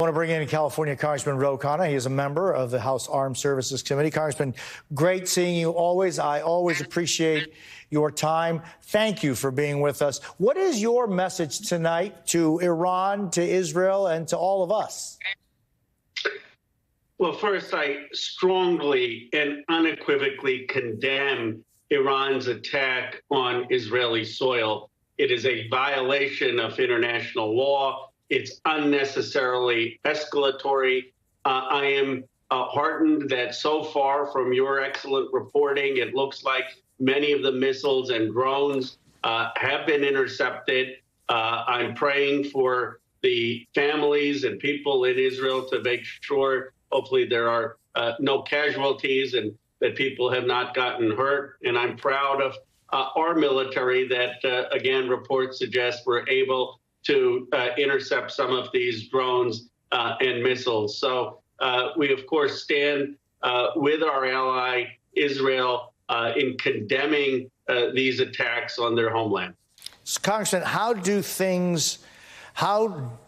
want to bring in California Congressman Khanna. He is a member of the House Armed Services Committee. Congressman, great seeing you always. I always appreciate your time. Thank you for being with us. What is your message tonight to Iran, to Israel, and to all of us? Well, first, I strongly and unequivocally condemn Iran's attack on Israeli soil. It is a violation of international law. It's unnecessarily escalatory. I am heartened that so far from your excellent reporting, it looks like many of the missiles and drones have been intercepted. I'm praying for the families and people in Israel to make sure, hopefully, there are no casualties and that people have not gotten hurt. And I'm proud of our military that, again, reports suggest we're able to intercept some of these drones and missiles. So we, of course, stand with our ally, Israel, in condemning these attacks on their homeland. So, Congressman, how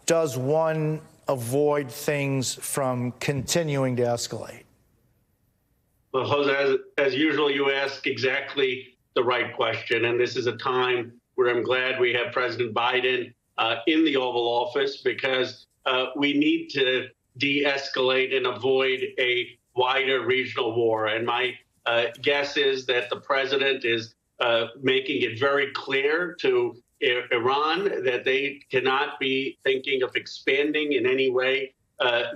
does one avoid things from continuing to escalate? Well, Jose, as usual, you ask exactly the right question. And this is a time where I'm glad we have President Biden in the Oval Office, because we need to de-escalate and avoid a wider regional war. And my guess is that the president is making it very clear to Iran that they cannot be thinking of expanding in any way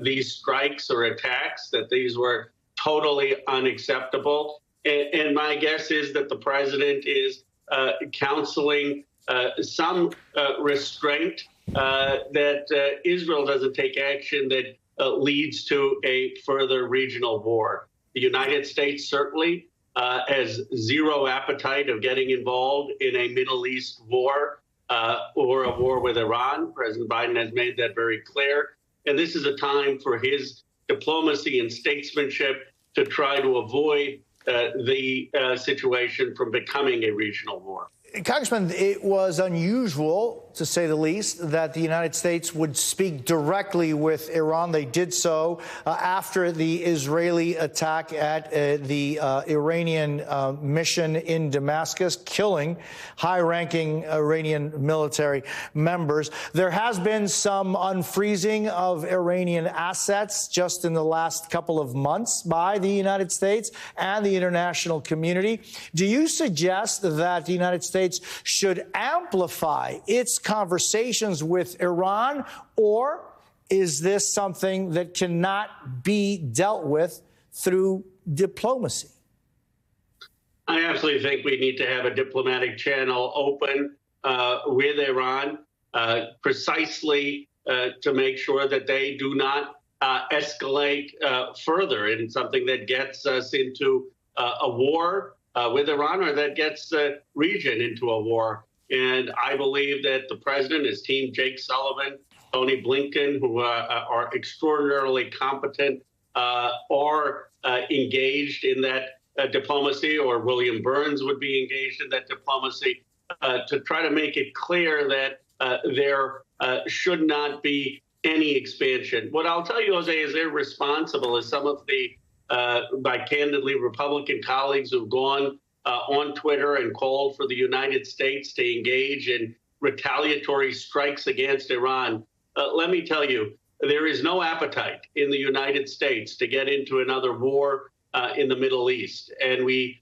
these strikes or attacks, that these were totally unacceptable. And my guess is that the president is counseling some restraint, that Israel doesn't take action that leads to a further regional war. The United States certainly has zero appetite of getting involved in a Middle East war or a war with Iran. President Biden has made that very clear. And this is a time for his diplomacy and statesmanship to try to avoid the situation from becoming a regional war. Congressman, it was unusual, to say the least, that the United States would speak directly with Iran. They did so after the Israeli attack at the Iranian mission in Damascus, killing high-ranking Iranian military members. There has been some unfreezing of Iranian assets just in the last couple of months by the United States and the international community. Do you suggest that the United States should amplify its conversations with Iran, or is this something that cannot be dealt with through diplomacy? I absolutely think we need to have a diplomatic channel open with Iran, precisely to make sure that they do not escalate further in something that gets us into a war with Iran, or that gets the region into a war. And I believe that the president, his team, Jake Sullivan, Tony Blinken, who are extraordinarily competent, are engaged in that diplomacy, or William Burns would be engaged in that diplomacy, to try to make it clear that there should not be any expansion. What I'll tell you, Jose, is irresponsible is some of the by candidly Republican colleagues who've gone on Twitter and called for the United States to engage in retaliatory strikes against Iran. Let me tell you, there is no appetite in the United States to get into another war in the Middle East, and we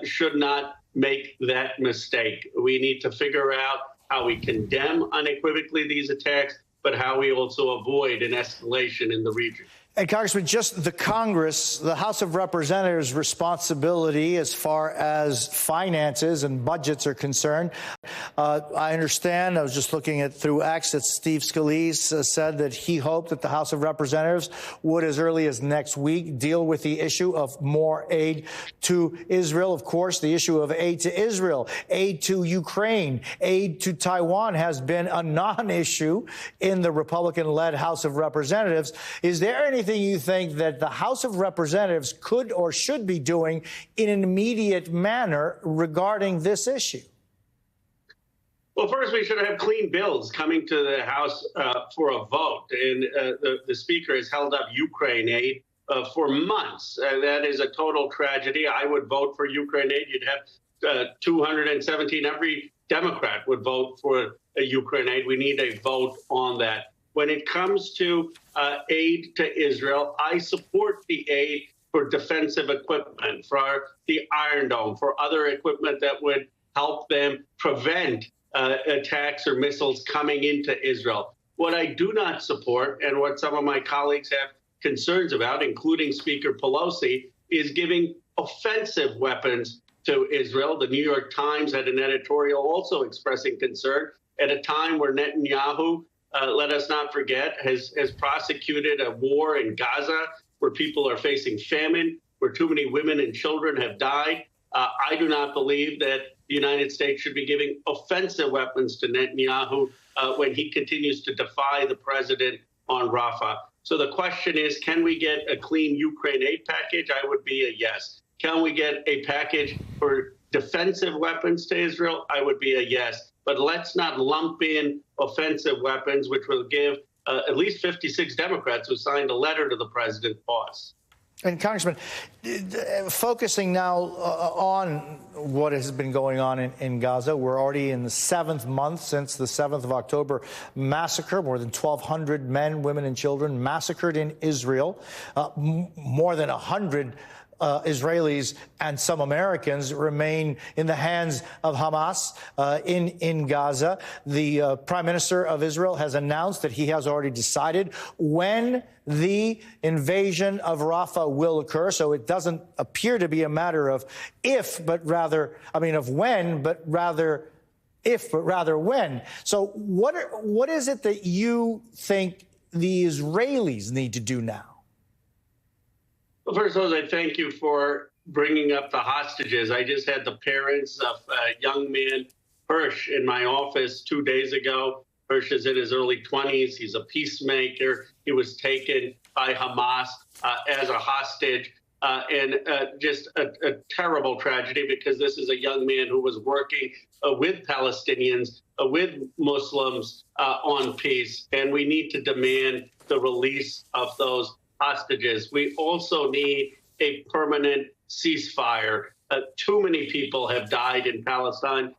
should not make that mistake. We need to figure out how we condemn unequivocally these attacks, but how we also avoid an escalation in the region. And Congressman, just the Congress, the House of Representatives' responsibility as far as finances and budgets are concerned. I understand, I was just looking at through X, that Steve Scalise said that he hoped that the House of Representatives would, as early as next week, deal with the issue of more aid to Israel. Of course, the issue of aid to Israel, aid to Ukraine, aid to Taiwan has been a non-issue in the Republican-led House of Representatives. Is there anything you think that the House of Representatives could or should be doing in an immediate manner regarding this issue? Well, first, we should have clean bills coming to the House for a vote. And the Speaker has held up Ukraine aid for months. That is a total tragedy. I would vote for Ukraine aid. You'd have 217. Every Democrat would vote for Ukraine aid. We need a vote on that. When it comes to aid to Israel, I support the aid for defensive equipment, for the Iron Dome, for other equipment that would help them prevent attacks or missiles coming into Israel. What I do not support, and what some of my colleagues have concerns about, including Speaker Pelosi, is giving offensive weapons to Israel. The New York Times had an editorial also expressing concern at a time where Netanyahu, let us not forget, has prosecuted a war in Gaza where people are facing famine, where too many women and children have died. I do not believe that the United States should be giving offensive weapons to Netanyahu when he continues to defy the president on Rafah. So the question is, can we get a clean Ukraine aid package? I would be a yes. Can we get a package for defensive weapons to Israel? I would be a yes. But let's not lump in offensive weapons, which will give at least 56 Democrats who signed a letter to the president pause. And Congressman, focusing now on what has been going on in Gaza, we're already in the 7th month since the 7th of October massacre. More than 1,200 men, women, and children massacred in Israel. More than 100 Israelis and some Americans remain in the hands of Hamas in Gaza. The Prime Minister of Israel has announced that he has already decided when the invasion of Rafah will occur. So it doesn't appear to be a matter of if, but rather, of when, but rather if, but rather when. So what is it that you think the Israelis need to do now? Well, first of all, I thank you for bringing up the hostages. I just had the parents of young man Hirsch in my office 2 days ago. Hirsch is in his early 20s. He's a peacemaker. He was taken by Hamas as a hostage. And just a terrible tragedy, because this is a young man who was working with Palestinians, with Muslims on peace. And we need to demand the release of those hostages. We also need a permanent ceasefire. Too many people have died in Palestine,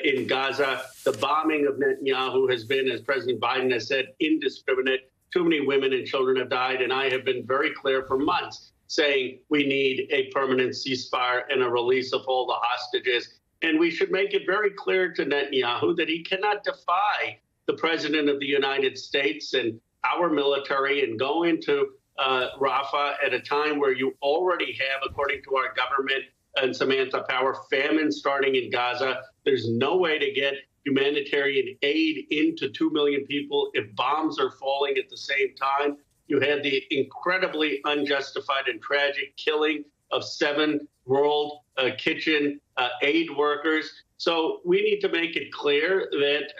in Gaza. The bombing of Netanyahu has been, as President Biden has said, indiscriminate. Too many women and children have died. And I have been very clear for months saying we need a permanent ceasefire and a release of all the hostages. And we should make it very clear to Netanyahu that he cannot defy the president of the United States and our military and go into Rafah at a time where you already have, according to our government and Samantha Power, famine starting in Gaza. There's no way to get humanitarian aid into 2 million people if bombs are falling at the same time. You had the incredibly unjustified and tragic killing of 7 World Kitchen aid workers. So we need to make it clear that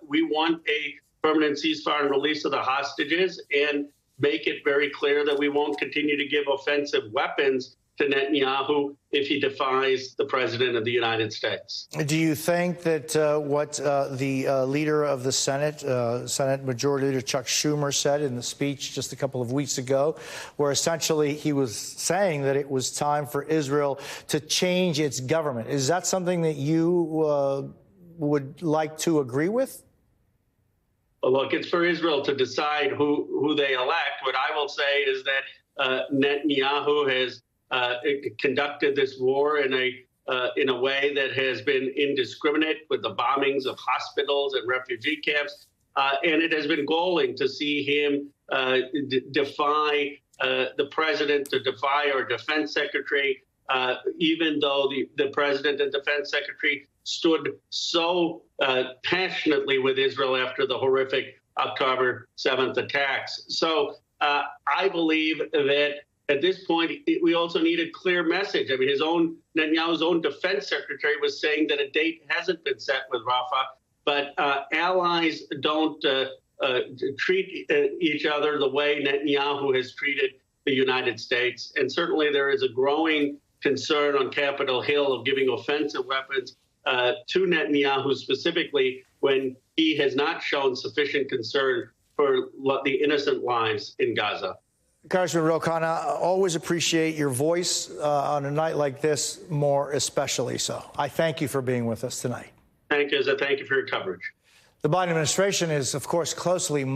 we want a permanent ceasefire and release of the hostages, and make it very clear that we won't continue to give offensive weapons to Netanyahu if he defies the president of the United States. Do you think that what the leader of the Senate, Senate Majority Leader Chuck Schumer, said in the speech just a couple of weeks ago, where essentially he was saying that it was time for Israel to change its government, is that something that you would like to agree with? Well, look, it's for Israel to decide who they elect. What I will say is that Netanyahu has conducted this war in a way that has been indiscriminate, with the bombings of hospitals and refugee camps, and it has been galling to see him defy the president, to defy our defense secretary, even though the president and defense secretary stood so passionately with Israel after the horrific October 7th attacks. So I believe that at this point, we also need a clear message. I mean, Netanyahu's own defense secretary was saying that a date hasn't been set with Rafah, but allies don't treat each other the way Netanyahu has treated the United States. And certainly there is a growing concern on Capitol Hill of giving offensive weapons to Netanyahu specifically when he has not shown sufficient concern for the innocent lives in Gaza. Congressman Khanna, always appreciate your voice on a night like this, more especially so. I thank you for being with us tonight. Thank you for your coverage. The Biden administration is, of course, closely